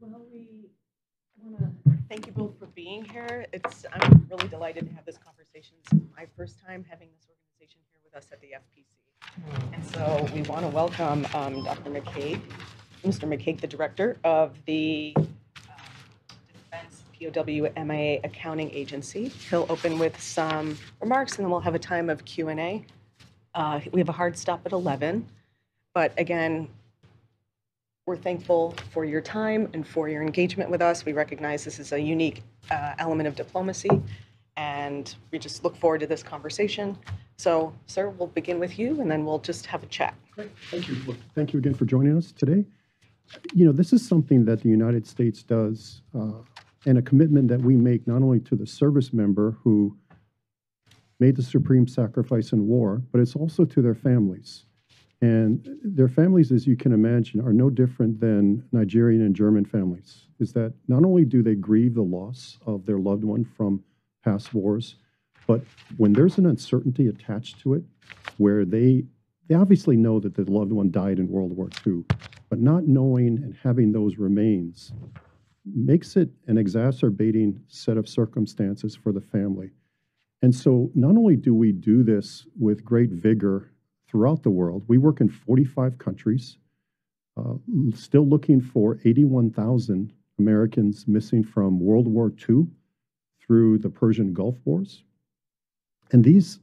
Well, we want to thank you both for being here. I'm really delighted to have this conversation. This is my first time having this organization here with us at the FPC. And so we want to welcome Dr. McCaig, Mr. McCaig, the director of the Defense POW MIA Accounting Agency. He'll open with some remarks, and then we'll have a time of Q&A. We have a hard stop at 11, but again, we're thankful for your time and for your engagement with us. We recognize this is a unique element of diplomacy, and we just look forward to this conversation. So, sir, we'll begin with you, and then we'll just have a chat. Great. Thank you. Well, thank you again for joining us today. You know, this is something that the United States does, and a commitment that we make not only to the service member who made the supreme sacrifice in war, but it's also to their families. And their families, as you can imagine, are no different than Nigerian and German families, is that not only do they grieve the loss of their loved one from past wars, but when there's an uncertainty attached to it, where they obviously know that the loved one died in World War II, but not knowing and having those remains makes it an exacerbating set of circumstances for the family. And so not only do we do this with great vigor throughout the world, we work in 45 countries, still looking for 81,000 Americans missing from World War II through the Persian Gulf Wars. And these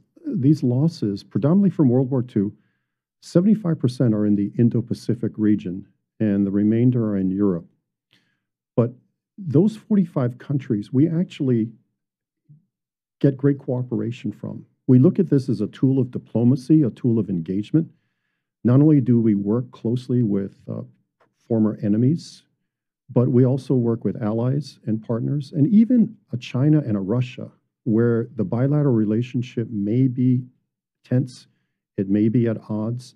losses, predominantly from World War II, 75% are in the Indo-Pacific region, and the remainder are in Europe. But those 45 countries, we actually get great cooperation from. We look at this as a tool of diplomacy, a tool of engagement. Not only do we work closely with former enemies, but we also work with allies and partners, and even a China and a Russia, where the bilateral relationship may be tense, it may be at odds.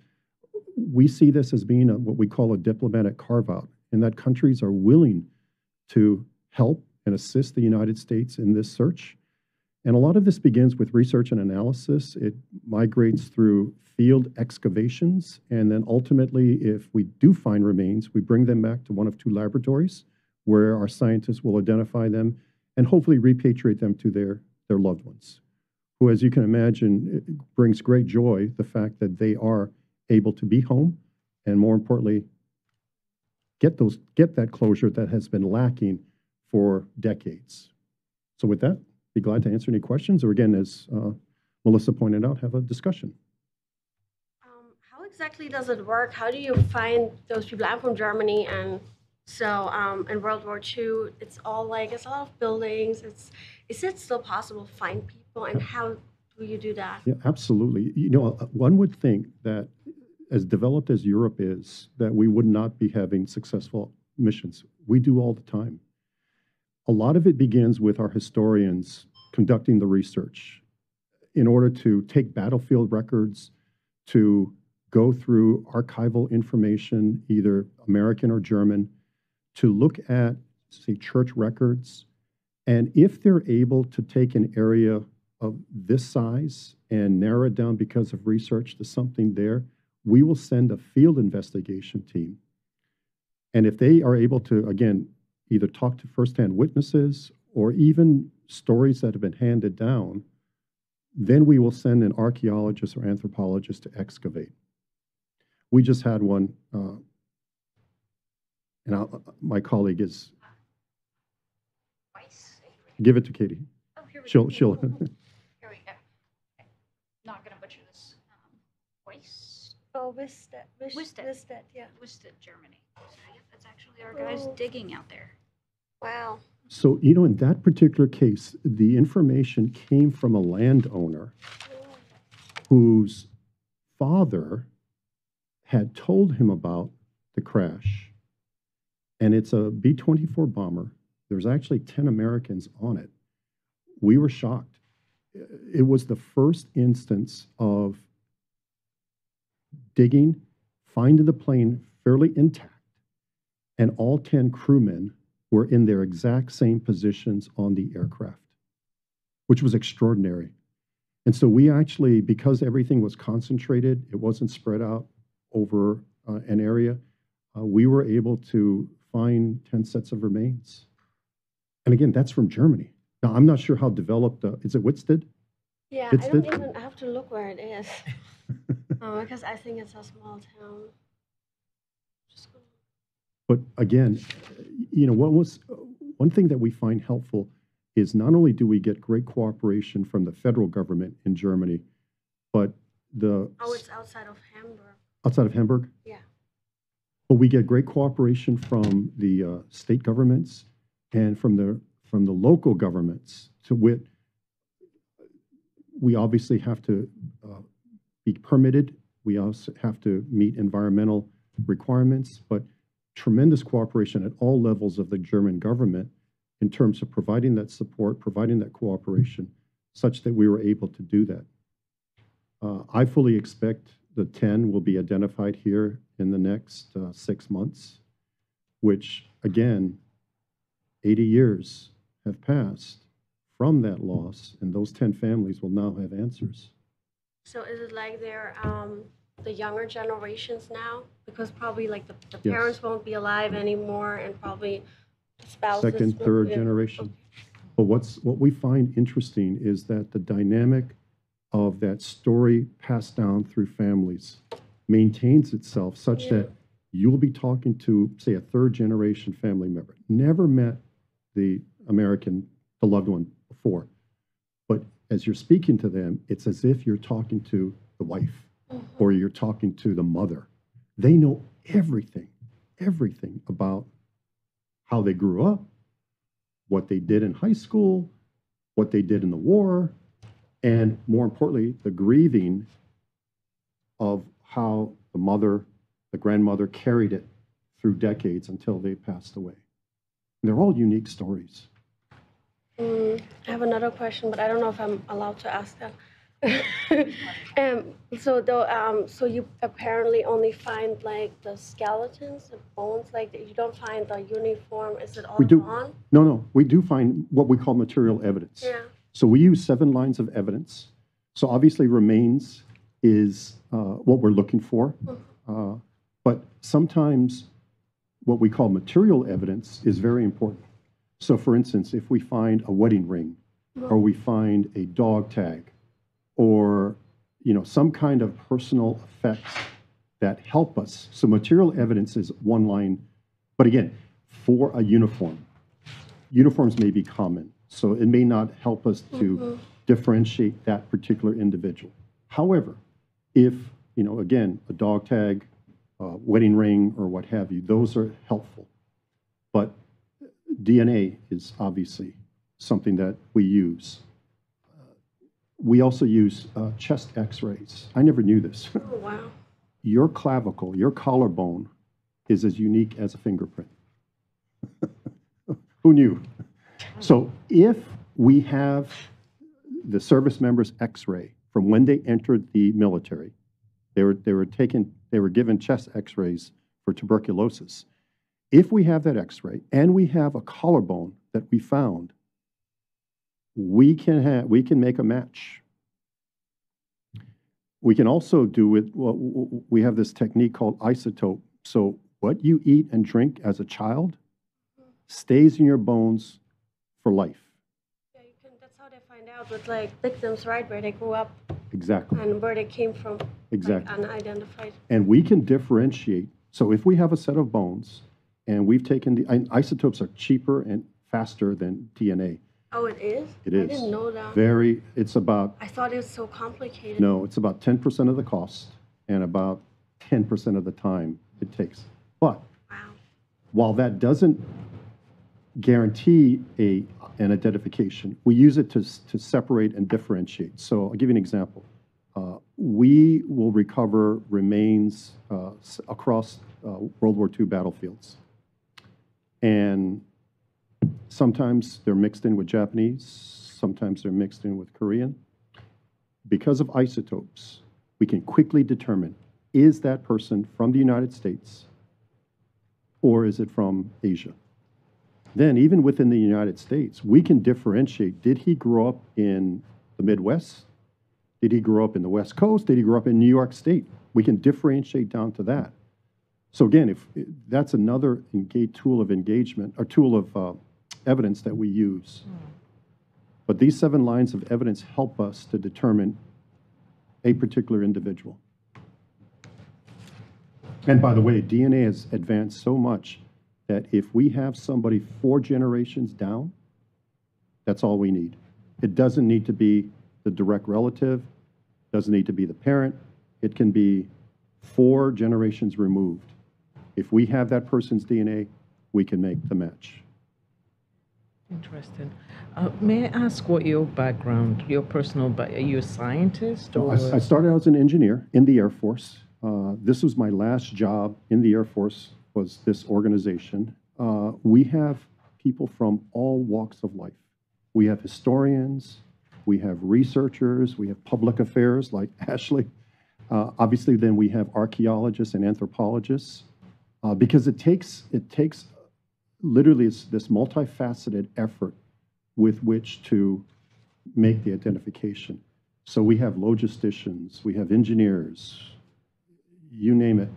We see this as being what we call a diplomatic carve-out, and that countries are willing to help and assist the United States in this search. And a lot of this begins with research and analysis. It migrates through field excavations, and then ultimately, if we do find remains, we bring them back to one of two laboratories where our scientists will identify them and hopefully repatriate them to their loved ones, who, as you can imagine, it brings great joy, the fact that they are able to be home, and more importantly, get that closure that has been lacking for decades. So with that, be glad to answer any questions, or again, as Melissa pointed out, have a discussion. How exactly does it work? How do you find those people? I'm from Germany, and so in World War II, it's a lot of buildings. Is it still possible to find people, and how do you do that? Yeah, absolutely. You know, one would think that as developed as Europe is, that we would not be having successful missions. We do all the time. A lot of it begins with our historians conducting the research in order to take battlefield records, to go through archival information, either American or German, to look at, say, church records. And if they're able to take an area of this size and narrow it down because of research to something there, we will send a field investigation team. And if they are able to, again, either talk to firsthand witnesses or even stories that have been handed down, then we will send an archaeologist or anthropologist to excavate. We just had one, and my colleague is. Give it to Katie. Oh, here we she'll. Here we go. Okay. Not gonna butcher this. Weiss. Oh, Wisted, yeah. Wisted, Germany. So yep, that's actually our guys digging out there. Wow. So, you know, in that particular case, the information came from a landowner whose father had told him about the crash. And it's a B-24 bomber. There's actually 10 Americans on it. We were shocked. It was the first instance of digging, finding the plane fairly intact, and all 10 crewmen were in their exact same positions on the aircraft, which was extraordinary. And so we actually, because everything was concentrated, it wasn't spread out over an area, we were able to find 10 sets of remains. And again, that's from Germany. Now, I'm not sure how developed, is it Witzted? Yeah, It's I don't the- even have to look where it is because I think it's a small town. Just gonna- But again, one thing that we find helpful is not only do we get great cooperation from the federal government in Germany, but Oh, it's outside of Hamburg. outside of Hamburg, Yeah. but we get great cooperation from the state governments and from the local governments. To wit, we obviously have to be permitted. We also have to meet environmental requirements, but tremendous cooperation at all levels of the German government in terms of providing that support, providing that cooperation, such that we were able to do that. I fully expect the 10 will be identified here in the next 6 months, which again, 80 years have passed from that loss, and those 10 families will now have answers. So is it like they're the younger generations now? Because probably like the Yes. parents won't be alive anymore, and probably the spouses. Second, will third be- generation. But what we find interesting is that the dynamic of that story passed down through families maintains itself such Yeah. that you'll be talking to, say, a third generation family member, never met the loved one before. But as you're speaking to them, it's as if you're talking to the wife or you're talking to the mother. They know everything about how they grew up, what they did in high school, what they did in the war, and more importantly, the grieving of how the mother, the grandmother carried it through decades until they passed away. And they're all unique stories. I have another question, but I don't know if I'm allowed to ask that. So you apparently only find like the skeletons, the bones, like you don't find the uniform. Is it all We do. gone? No, we do find what we call material evidence. Yeah. So we use 7 lines of evidence. So obviously remains is what we're looking for. But sometimes what we call material evidence is very important. So for instance, if we find a wedding ring or we find a dog tag or some kind of personal effects that help us. So material evidence is 1 line, but again, for a uniform. Uniforms may be common, so it may not help us to differentiate that particular individual. However, if, again, a dog tag, wedding ring, or what have you, those are helpful. But DNA is obviously something that we use. We also use chest x-rays. I never knew this. Oh, wow. Your clavicle, your collarbone is as unique as a fingerprint. Who knew? So if we have the service members' x-ray from when they entered the military, they were given chest x-rays for tuberculosis. If we have that x-ray and we have a collarbone that we found, we can make a match. We can also do it, we have this technique called isotope. So what you eat and drink as a child stays in your bones for life. Yeah, that's how they find out with like victims, right? Where they grew up Exactly. and where they came from. Exactly. Like, unidentified. And we can differentiate. So if we have a set of bones and we've taken isotopes are cheaper and faster than DNA. Oh, it is? It is. I didn't know that. It's about, I thought it was so complicated. no, it's about 10% of the cost and about 10% of the time it takes. But Wow. while that doesn't guarantee an identification, we use it to separate and differentiate. So I'll give you an example. We will recover remains across World War II battlefields. And sometimes they're mixed in with Japanese, sometimes they're mixed in with Korean. Because of isotopes, we can quickly determine, is that person from the United States or is it from Asia? Then even within the United States, we can differentiate, did he grow up in the Midwest? Did he grow up in the West Coast? Did he grow up in New York State? We can differentiate down to that. So again, if that's another tool of engagement or tool of evidence that we use. But these 7 lines of evidence help us to determine a particular individual. And by the way, DNA has advanced so much that if we have somebody 4 generations down, that's all we need. It doesn't need to be the direct relative, doesn't need to be the parent. It can be 4 generations removed. If we have that person's DNA, we can make the match. Interesting. May I ask what your background, your personal, are you a scientist or? I started out as an engineer in the Air Force. This was my last job in the Air Force, was this organization. We have people from all walks of life. We have historians, we have researchers, we have public affairs like Ashley. Obviously, then we have archaeologists and anthropologists, because it takes literally this multifaceted effort with which to make the identification. So we have logisticians, we have engineers, you name it.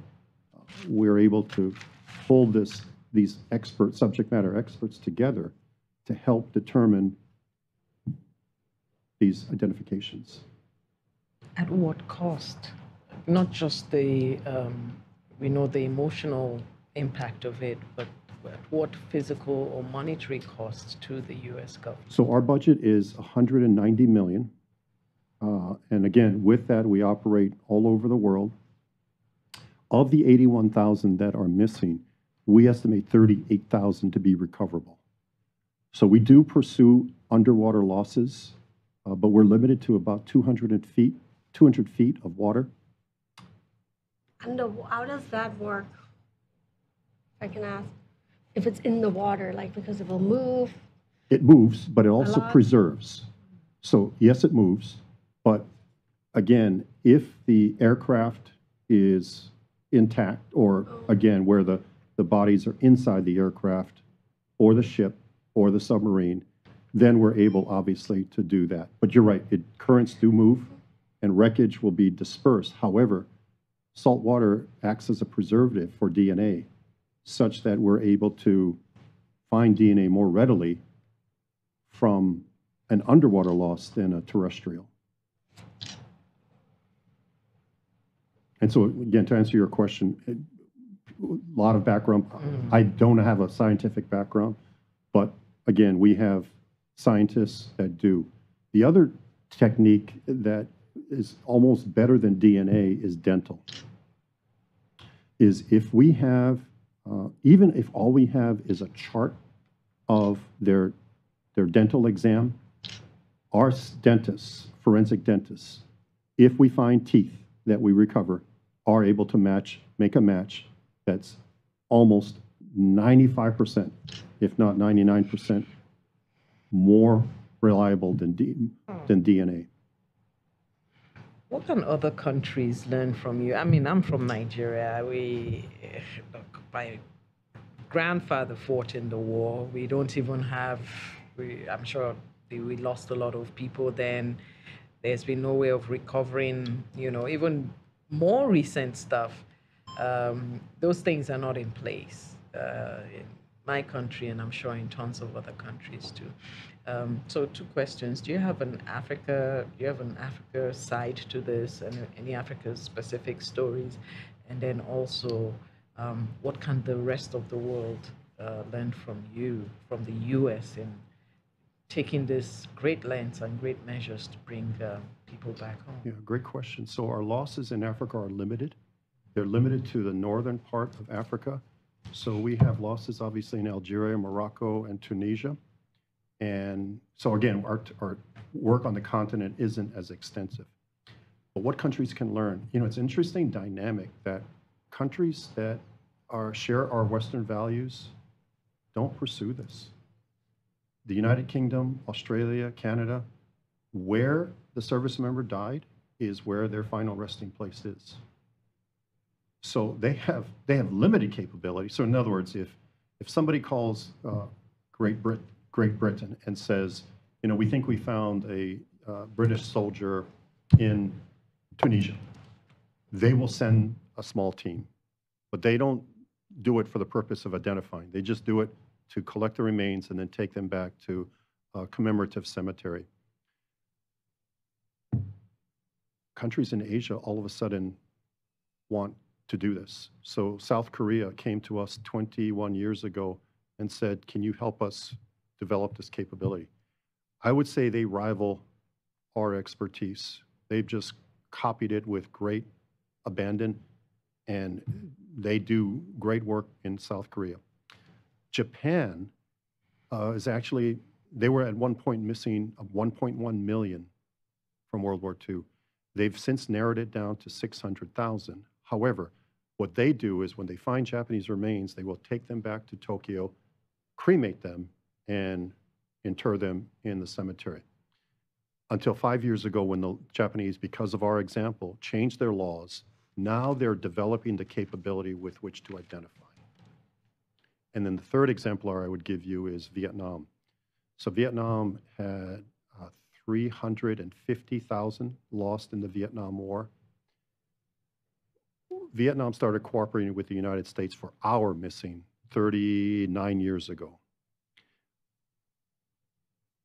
We're able to pull these subject matter experts together to help determine these identifications. At what cost? Not just we know the emotional impact of it, but at what physical or monetary cost to the U.S. government? So our budget is $190 million. And again, with that, we operate all over the world. Of the 81,000 that are missing, we estimate 38,000 to be recoverable. So we do pursue underwater losses, but we're limited to about 200 feet of water. And how does that work? If I can ask. If it's in the water, like because it will move. It moves, but it also lot? preserves. So yes, it moves, but again, if the aircraft is intact, or again, where the bodies are inside the aircraft or the ship or the submarine, then we're able, obviously, to do that. But you're right, currents do move and wreckage will be dispersed. However, salt water acts as a preservative for DNA, such that we're able to find DNA more readily from an underwater loss than a terrestrial. And so, again, to answer your question, a lot of background. I don't have a scientific background, but again, we have scientists that do. The other technique that is almost better than DNA is dental. Is if we have, even if all we have is a chart of their dental exam, our dentists, forensic dentists, if we find teeth that we recover, are able to make a match that's almost 95%, if not 99%, more reliable than DNA. What can other countries learn from you? I mean, I'm from Nigeria. My grandfather fought in the war. We don't even have, I'm sure we lost a lot of people then. There's been no way of recovering, even more recent stuff. Those things are not in place in my country, and I'm sure in tons of other countries too. So 2 questions. Do you have an Africa side to this, and any Africa specific stories? And then also, what can the rest of the world learn from you, from the US, in taking this great lengths and great measures to bring people back home? Yeah, great question. So our losses in Africa are limited. They're limited to the northern part of Africa. So we have losses, obviously, in Algeria, Morocco, and Tunisia. And so again, our work on the continent isn't as extensive. But what countries can learn? It's an interesting dynamic that countries that share our Western values don't pursue this. The United Kingdom, Australia, Canada, where the service member died is where their final resting place is. So they have limited capability. So in other words, if somebody calls Great Britain and says, we think we found a British soldier in Tunisia, they will send a small team. but they don't do it for the purpose of identifying. They just do it to collect the remains and then take them back to a commemorative cemetery. Countries in Asia all of a sudden want to do this. So South Korea came to us 21 years ago and said, can you help us develop this capability? I would say they rival our expertise. They've just copied it with great abandon, and they do great work in South Korea. Japan is actually, they were at one point missing 1.1 million from World War II. They've since narrowed it down to 600,000. However, what they do is when they find Japanese remains, they will take them back to Tokyo, cremate them, and inter them in the cemetery. Until 5 years ago, when the Japanese, because of our example, changed their laws, now they're developing the capability with which to identify. And then the third exemplar I would give you is Vietnam. So Vietnam had 350,000 lost in the Vietnam War. Vietnam started cooperating with the United States for our missing 39 years ago.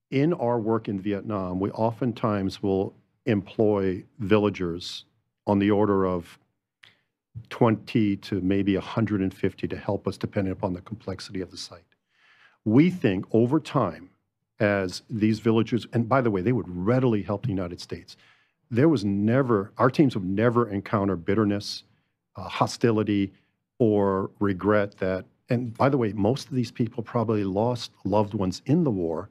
In our work in Vietnam, we oftentimes will employ villagers on the order of 20 to maybe 150 to help us, depending upon the complexity of the site. We think over time, as these villagers, and by the way, they would readily help the United States. There was never, our teams would never encounter bitterness, hostility, or regret that, and by the way, most of these people probably lost loved ones in the war,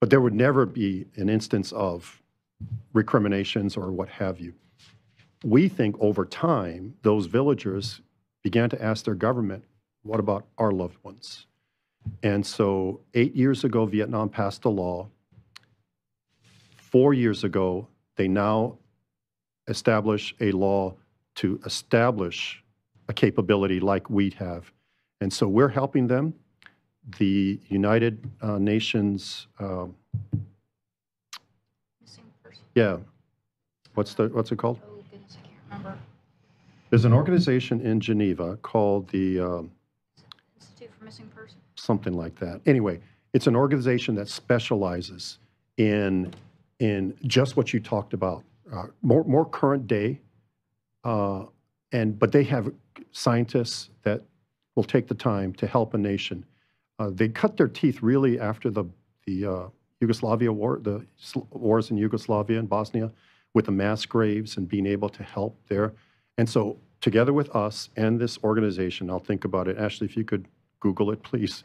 but there would never be an instance of recriminations or what have you. We think over time, those villagers began to ask their government, what about our loved ones? And so 8 years ago, Vietnam passed a law. 4 years ago, they now establish a law to establish a capability like we have. And so we're helping them. The United Nations, Missing person. yeah, what's it called? Oh goodness, I can't remember. There's an organization in Geneva called the Institute for Missing Persons. something like that. Anyway, it's an organization that specializes in just what you talked about, more current day, but they have scientists that will take the time to help a nation. They cut their teeth really after the Yugoslavia war, the wars in Yugoslavia and Bosnia, with the mass graves and being able to help there. And so together with us and this organization, I'll think about it. Ashley, if you could Google it, please.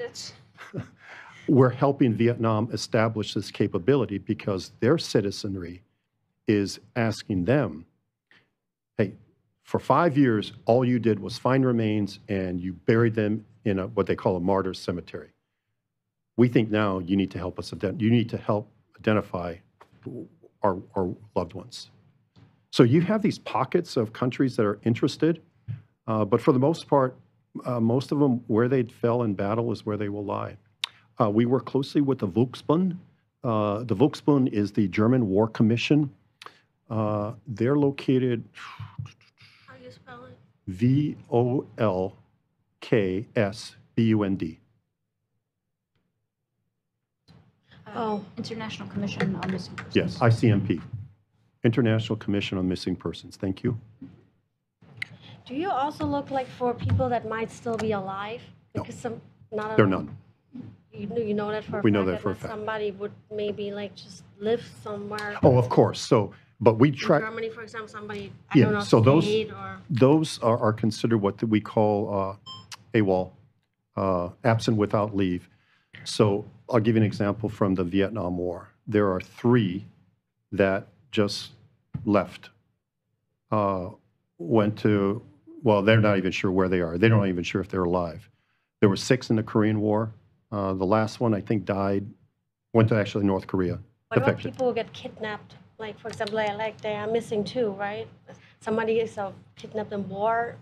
We're helping Vietnam establish this capability because their citizenry is asking them, hey, for 5 years, all you did was find remains and you buried them in what they call a martyr cemetery. We think now you need to help us, you need to help identify our loved ones. So you have these pockets of countries that are interested, but for the most part, most of them, where they fell in battle is where they will lie. We work closely with the Volksbund. The Volksbund is the German War Commission. They're located How do you spell it? Volksbund. International Commission on Missing Persons. Yes, ICMP, International Commission on Missing Persons. Thank you. Do you also look like for people that might still be alive? No. Because not at There are all. none. You know that for a We know fact that for a not fact. somebody would maybe like just live somewhere. Oh, of course. So, but we In track. Germany, for example, somebody, I Yeah, don't know, so those- stayed or... Those are considered what we call AWOL, absent without leave. So I'll give you an example from the Vietnam War. There are 3 that just left, went to, well, they're not even sure where they are. They're not even sure if they're alive. There were 6 in the Korean War. The last one, I think, died, went to actually North Korea. What about Defected. people who get kidnapped? Like, for example, like they are missing too, right? Somebody is kidnapped in war.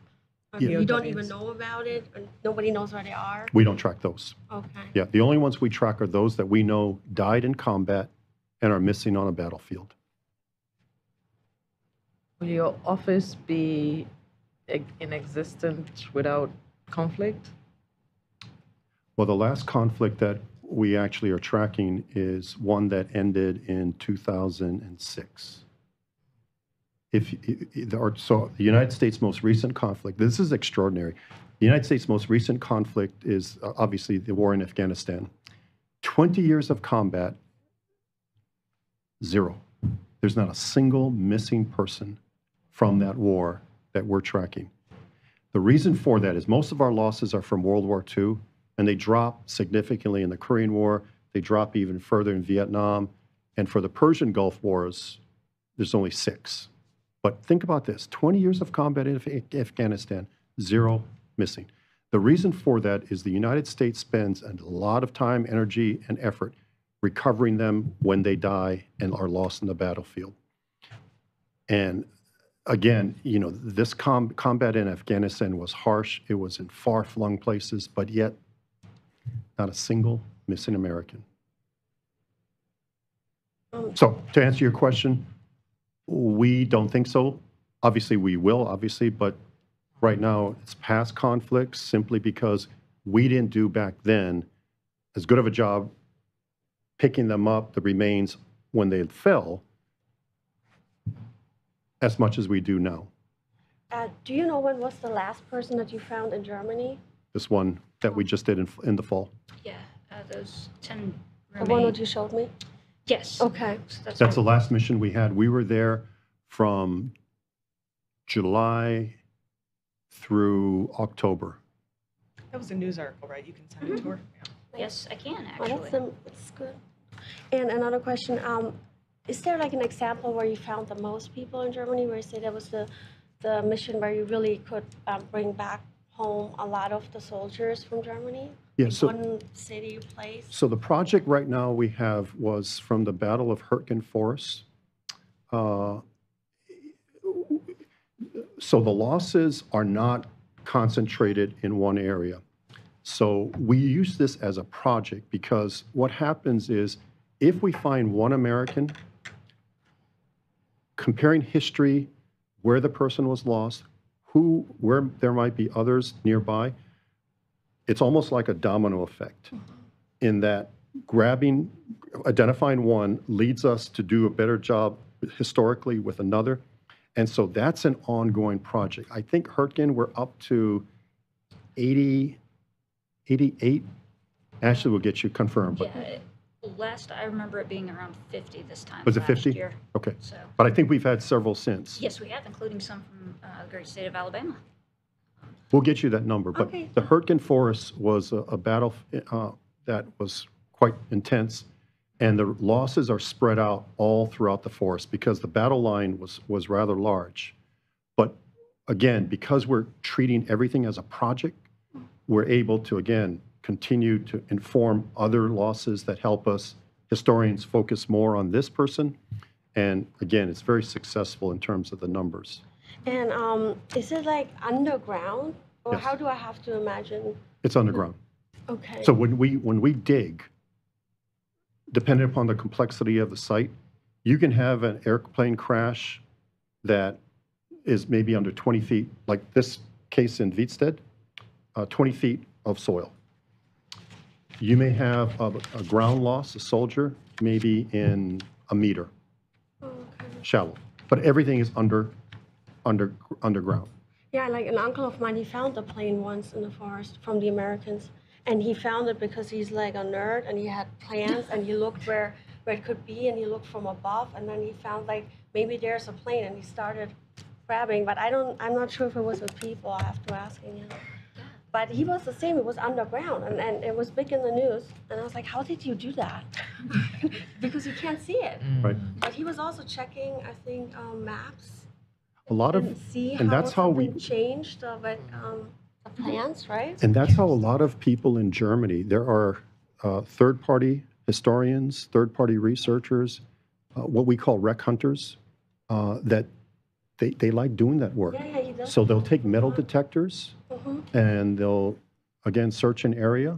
Or Yeah. you don't even know about it. Or nobody knows where they are. We don't track those. Okay. Yeah, the only ones we track are those that we know died in combat and are missing on a battlefield. Will your office be inexistent without conflict? Well, the last conflict that we actually are tracking is one that ended in 2006. So the United States' most recent conflict, this is extraordinary. The United States' most recent conflict is obviously the war in Afghanistan. 20 years of combat, 0. There's not a single missing person from that war that we're tracking. The reason for that is most of our losses are from World War II, and they drop significantly in the Korean War. They drop even further in Vietnam. And for the Persian Gulf Wars, there's only 6. But think about this, 20 years of combat in Afghanistan, 0 missing. The reason for that is the United States spends a lot of time, energy, and effort recovering them when they die and are lost in the battlefield. And again, you know, this combat in Afghanistan was harsh. It was in far-flung places, but yet not a single missing American. So to answer your question, we don't think so. Obviously, we will, obviously, but right now it's past conflicts simply because we didn't do back then as good of a job picking them up, the remains, when they fell, as much as we do now. Do you know when was the last person that you found in Germany? This one that we just did in the fall. Yeah, those 10 The remain. one that you showed me? Yes. Okay. So That's the last mission we had. We were there from July through October. That was a news article, right? You can send it to her. Yeah. Yes, I can Oh, actually. that's good. And another question, is there like an example where you found the most people in Germany, where you say that was the mission where you really could bring back home a lot of the soldiers from Germany? Yeah, Like so- one city or place? So the project right now we have was from the Battle of Hürtgen Forest. So the losses are not concentrated in one area. So we use this as a project because what happens is if we find one American, comparing history, where the person was lost, where there might be others nearby, it's almost like a domino effect in that identifying one leads us to do a better job historically with another. And so that's an ongoing project. I think Hürtgen, we're up to 80, 88. Ashley will get you confirmed. But Yeah, last I remember it being around 50 this time. was it last 50? Year. Okay. So But I think we've had several since. yes, we have, including some from the great state of Alabama. We'll get you that number. But Okay. the Hürtgen Forest was a battle that was quite intense. And the losses are spread out all throughout the forest because the battle line was rather large. But again, because we're treating everything as a project, we're able to, again, continue to inform other losses that help us, historians, focus more on this person. And again, it's very successful in terms of the numbers. And is it like underground? Or Yes. how do I have to imagine? It's underground. Okay. So when we dig, depending upon the complexity of the site, you can have an airplane crash that is maybe under 20 feet, like this case in Wietsted, 20 feet of soil. You may have a ground loss, a soldier, maybe in a meter, Okay. shallow. But everything is underground. Yeah, like an uncle of mine, he found a plane once in the forest from the Americans. And he found it because he's like a nerd and he had plans and he looked where it could be and he looked from above and then he found like maybe there's a plane and he started grabbing, but I'm not sure if it was with people. I have to ask him. But he was the same, it was underground and it was big in the news. And I was like, how did you do that? Because you can't see it. Right. But he was also checking, I think, maps. A lot of, And see and that's how we, something changed the plans, right? and that's how a lot of people in Germany, there are third-party historians, third-party researchers, what we call wreck hunters, that they like doing that work. Yeah, he does. So they'll take metal detectors Mhm. and they'll, again, search an area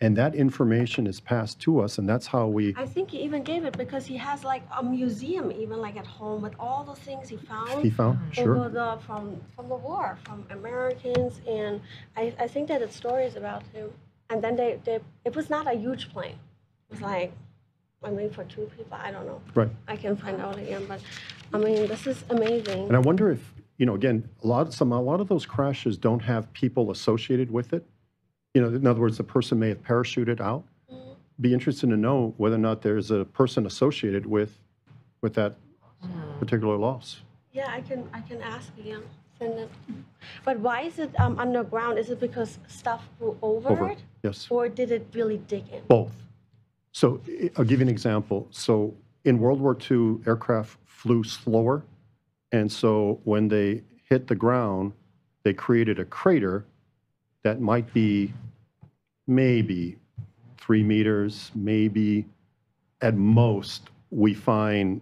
And that information is passed to us, and that's how we, I think he even gave it because he has like a museum, even like at home, with all the things he found found, sure. over from the war, from Americans, and I think that it's stories about him. And then it was not a huge plane. It was like, I mean, for two people, I don't know. Right. I can find out again, but I mean, this is amazing. And I wonder if, again, a lot of those crashes don't have people associated with it. In other words, the person may have parachuted out. Be interested to know whether or not there's a person associated with that particular loss. Yeah, I can ask again. Send it. But why is it underground? Is it because stuff flew over it? Yes. Or did it really dig in? Both. So I'll give you an example. So in World War II, aircraft flew slower. And so when they hit the ground, they created a crater that might be maybe 3 meters, maybe at most we find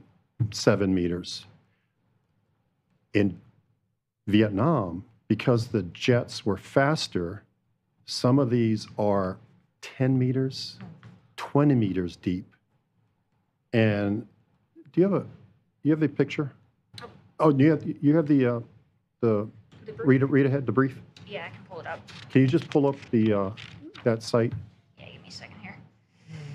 7 meters. In Vietnam, because the jets were faster, some of these are 10 meters, 20 meters deep. And do you have the picture? Oh, you have the read ahead, the brief? Yeah, I can pull it up. Can you just pull up the that site? Yeah, give me a second here.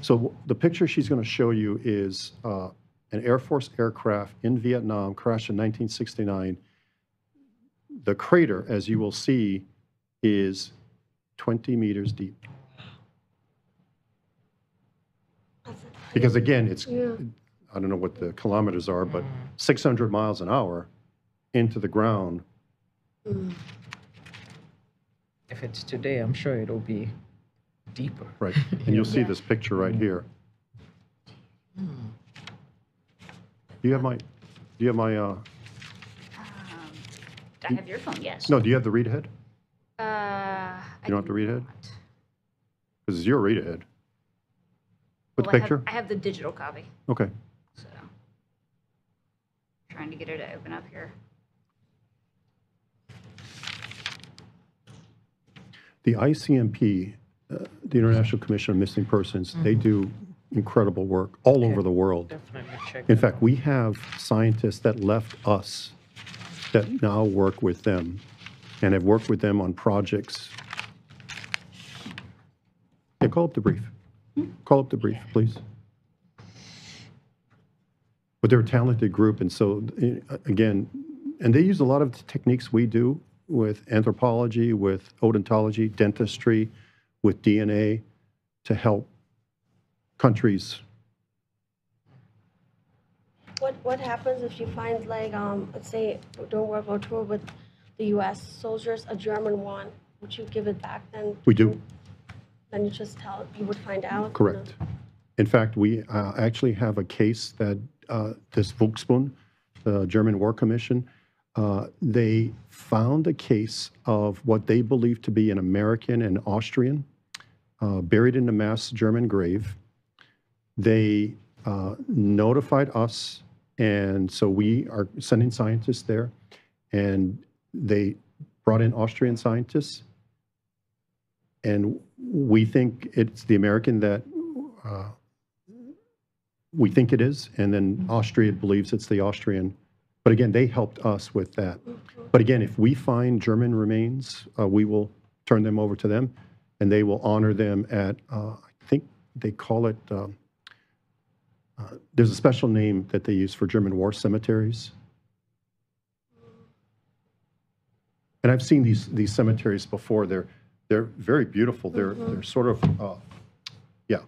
So the picture she's going to show you is an Air Force aircraft in Vietnam crashed in 1969. The crater, as you will see, is 20 meters deep. Because again, it's, I don't know what the kilometers are, but 600 miles an hour into the ground. If it's today, I'm sure it'll be deeper. Right. And you'll see this picture right here. Do you have my, Do I have your phone? Yes. no, do you have the read ahead? You don't have to read ahead? Because it's your read ahead. With the picture? I have the digital copy, Okay. so trying to get it to open up here. The ICMP, the International Commission on Missing Persons, they do incredible work all over the world. Definitely check. In fact, we have scientists that left us that now work with them and have worked with them on projects. Yeah, call up the brief. Call up the brief, please. But they're a talented group, and so, again, and they use a lot of the techniques we do with anthropology, with odontology, dentistry, with DNA to help countries. What happens if you find, like, let's say during World War II with the U.S. soldiers, a German one? Would you give it back then? We do. Then you just you would find out? Correct. In fact, we actually have a case that Disproven, the German War Commission, they found a case of what they believe to be an American and Austrian buried in a mass German grave. They notified us, and so we are sending scientists there, and they brought in Austrian scientists, and we think it's the American that we think it is, and then Austria believes it's the Austrian. But again, they helped us with that. But again, if we find German remains, we will turn them over to them, and they will honor them at, I think they call it, there's a special name that they use for German war cemeteries. And I've seen these cemeteries before. They're very beautiful. They're sort of, yeah.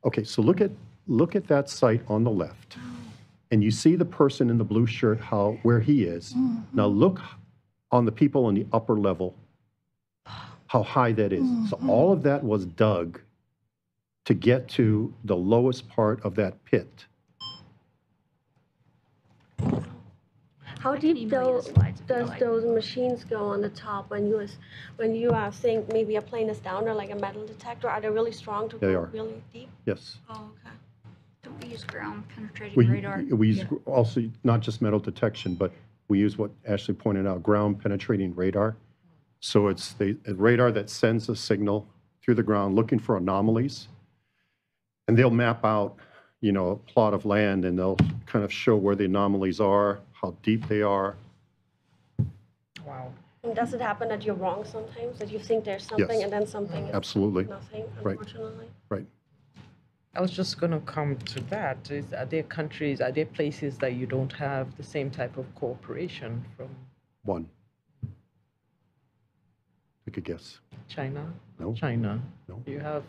Okay, so look at that site on the left. And you see the person in the blue shirt, where he is. Now look on the people on the upper level, how high that is. So all of that was dug to get to the lowest part of that pit. How deep does those machines go on the top when you think maybe a plane is down there, like a metal detector? Are they really strong to go really deep? Yes. Oh, okay. Don't we use ground penetrating radar? We use also not just metal detection, but we use what Ashley pointed out, ground penetrating radar. So it's a radar that sends a signal through the ground looking for anomalies. And they'll map out, you know, a plot of land, and they'll kind of show where the anomalies are, how deep they are. Wow. And does it happen that you're wrong sometimes? That you think there's something Yes. and then something is Absolutely. nothing, Right. unfortunately? Right. I was just going to come to that. Are there countries, are there places that you don't have the same type of cooperation from One. Take a guess. China? No. China. No. You have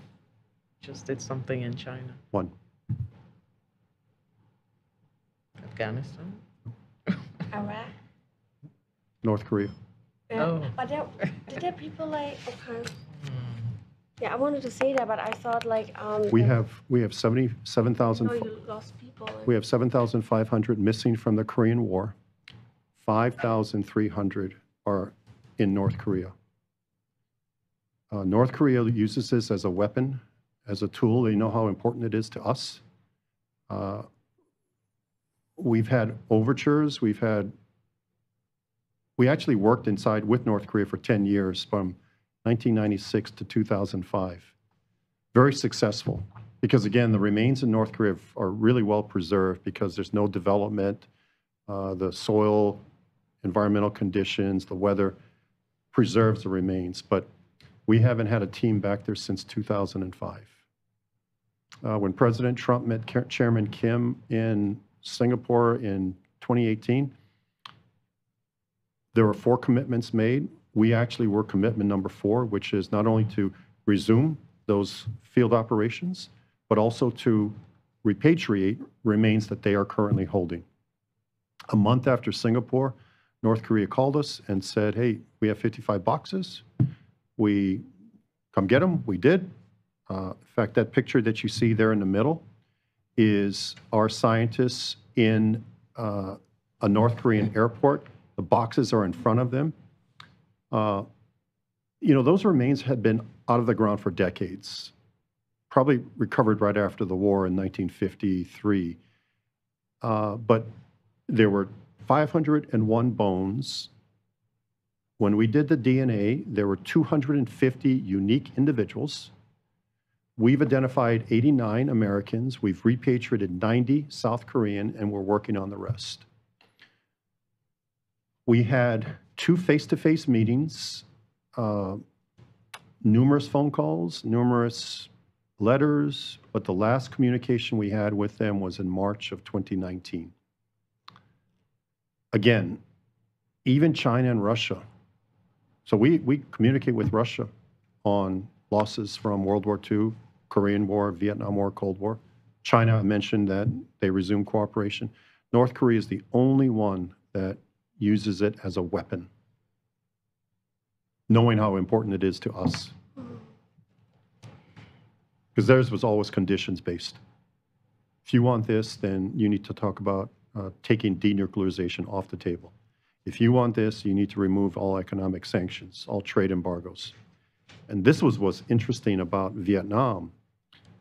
just did something in China. One. Afghanistan? Iraq? North Korea. Yeah. Oh. But did there people like, okay. Yeah, I wanted to say that, but I thought like, We that- have 77,000. no, you lost people. We have 7,500 missing from the Korean War. 5,300 are in North Korea. North Korea uses this as a weapon, as a tool. They know how important it is to us. We've had overtures. We actually worked inside with North Korea for 10 years, from 1996 to 2005. Very successful, because again, the remains in North Korea are really well preserved because there's no development. The soil, environmental conditions, the weather preserves the remains. But we haven't had a team back there since 2005. When President Trump met Chairman Kim in Singapore in 2018, there were 4 commitments made. We actually were commitment number 4, which is not only to resume those field operations, but also to repatriate remains that they are currently holding. A month after Singapore, North Korea called us and said, hey, we have 55 boxes. We come get them. We did. In fact, that picture that you see there in the middle is our scientists in a North Korean airport. The boxes are in front of them. You know, those remains had been out of the ground for decades, probably recovered right after the war in 1953. But there were 501 bones. When we did the DNA, there were 250 unique individuals. We've identified 89 Americans. We've repatriated 90 South Korean, and we're working on the rest. We had 2 face-to-face meetings, numerous phone calls, numerous letters, but the last communication we had with them was in March of 2019. Again, even China and Russia. So we communicate with Russia on losses from World War II, Korean War, Vietnam War, Cold War. China, I mentioned that they resumed cooperation. North Korea is the only one that uses it as a weapon, knowing how important it is to us. Because theirs was always conditions-based. If you want this, then you need to talk about taking denuclearization off the table. If you want this, you need to remove all economic sanctions, all trade embargoes. And this was what's interesting about Vietnam,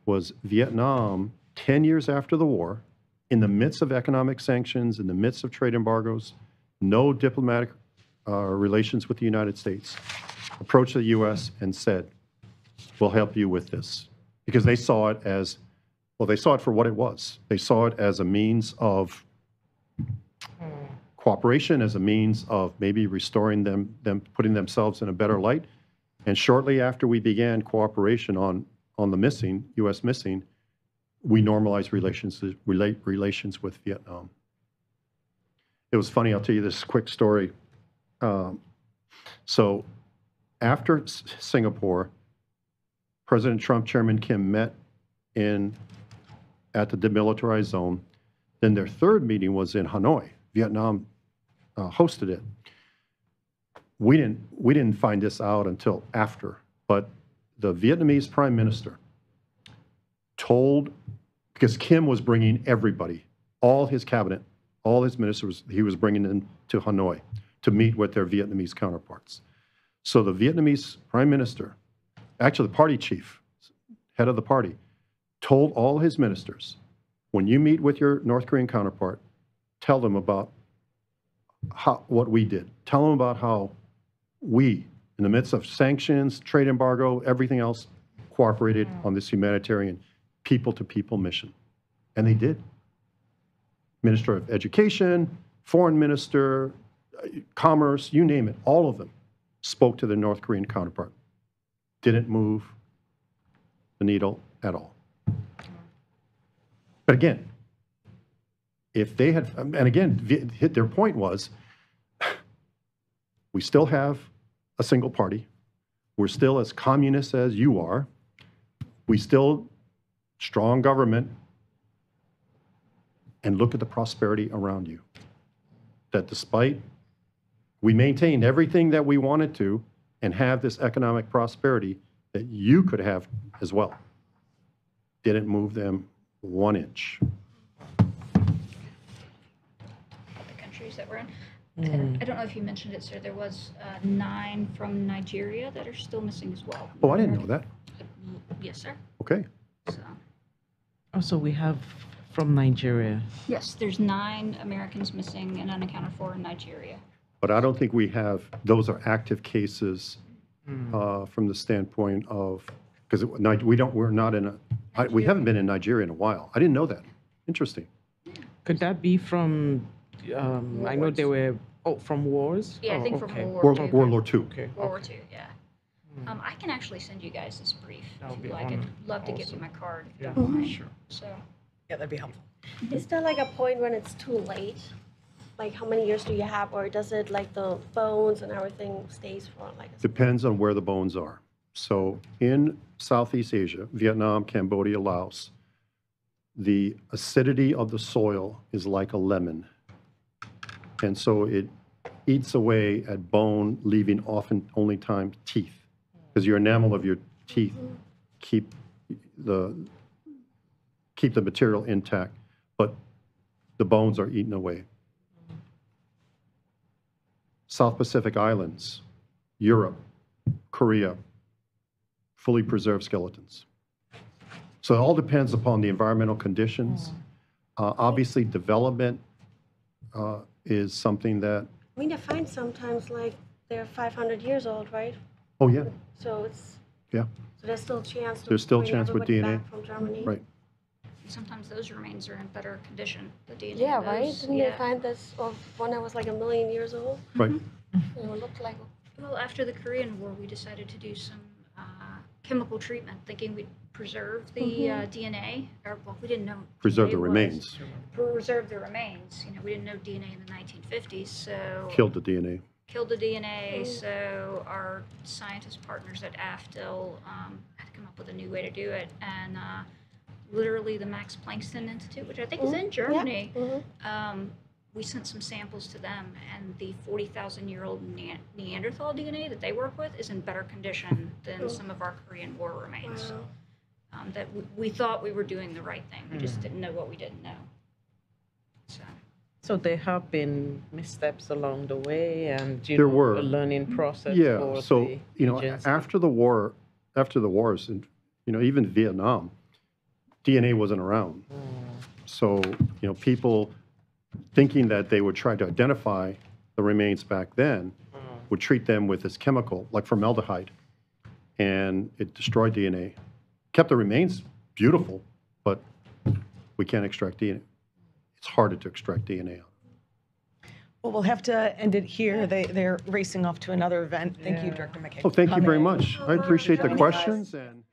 was Vietnam, 10 years after the war, in the midst of economic sanctions, in the midst of trade embargoes, no diplomatic relations with the United States, approached the U.S. and said, we'll help you with this. Because they saw it as, well, they saw it for what it was. They saw it as a means of cooperation, as a means of maybe restoring them putting themselves in a better light. And shortly after we began cooperation on the missing, U.S. missing, we normalized relations with Vietnam. It was funny, I'll tell you this quick story. So after Singapore, President Trump, Chairman Kim met at the demilitarized zone. Then their third meeting was in Hanoi. Vietnam hosted it. We didn't find this out until after, but the Vietnamese Prime Minister told, because Kim was bringing everybody, all his cabinet, all his ministers, he was bringing them to Hanoi to meet with their Vietnamese counterparts. So the Vietnamese Prime Minister, actually the party chief, head of the party, told all his ministers, when you meet with your North Korean counterpart, tell them about what we did. Tell them about how we, in the midst of sanctions, trade embargo, everything else, cooperated on this humanitarian people-to-people mission. And they did. Minister of Education, Foreign Minister, Commerce, you name it, all of them spoke to their North Korean counterpart. Didn't move the needle at all. But again, if they had, and again, their point was, we still have a single party. We're still as communist as you are. We still strong government. And look at the prosperity around you. That despite we maintained everything that we wanted to and have this economic prosperity that you could have as well. Didn't move them 1 inch. The countries that we're in. I don't know if you mentioned it, sir. There was 9 from Nigeria that are still missing as well. Oh, I didn't know that. Yes, sir. Okay. So. Also, we have from Nigeria. Yes, there's 9 Americans missing and unaccounted for in Nigeria. But I don't think we have, those are active cases from the standpoint of, because we're not in we haven't been in Nigeria in a while. I didn't know that. Interesting. Could that be from, I know they were, from wars? Yeah, I think okay. from World War II. Okay. World War II, yeah. I can actually send you guys this brief That would if be you like. I'd love to give you awesome. my card if you Yeah, don't mind. sure. So, Yeah, that'd be helpful. Is there like a point when it's too late? Like how many years do you have, or does it like the bones and everything stays for like? Depends on where the bones are. So in Southeast Asia, Vietnam, Cambodia, Laos, the acidity of the soil is like a lemon. And so it eats away at bone, leaving often only time teeth. Because your enamel of your teeth keep the material intact, but the bones are eaten away. South Pacific Islands, Europe, Korea, fully preserved skeletons. So it all depends upon the environmental conditions. Obviously, development is something that, I mean, I find sometimes like they're 500 years old, right? oh yeah, So it's, yeah, so there's still chance to There's still bring chance with everybody DNA. back from Germany. right. sometimes those remains are in better condition. The DNA. Yeah, of right? those, Didn't yeah. they find this of one that was like 1 million years old? Right. It looked like, Well, after the Korean War, we decided to do some chemical treatment, thinking we'd preserve the DNA. Or, well, we didn't know. Preserve DNA the was. remains, Preserve the remains. You know, we didn't know DNA in the 1950s, so killed the DNA. killed the DNA. So our scientist partners at AFDL had to come up with a new way to do it, and literally the Max Planck Institute, which I think is in Germany. We sent some samples to them, and the 40,000-year-old Neanderthal DNA that they work with is in better condition than some of our Korean War remains. wow. That we thought we were doing the right thing. We just didn't know what we didn't know. So there have been missteps along the way, and There were. a learning process. Yeah, for so, the agency. after the wars, and, even Vietnam, DNA wasn't around. So, people thinking that they would try to identify the remains back then would treat them with this chemical, like formaldehyde, and it destroyed DNA. Kept the remains beautiful, but we can't extract DNA. It's harder to extract DNA out. Well, we'll have to end it here. They're racing off to another event. Thank you, Director McKay. Oh, thank you very Coming. much. I appreciate the Joining us. questions and.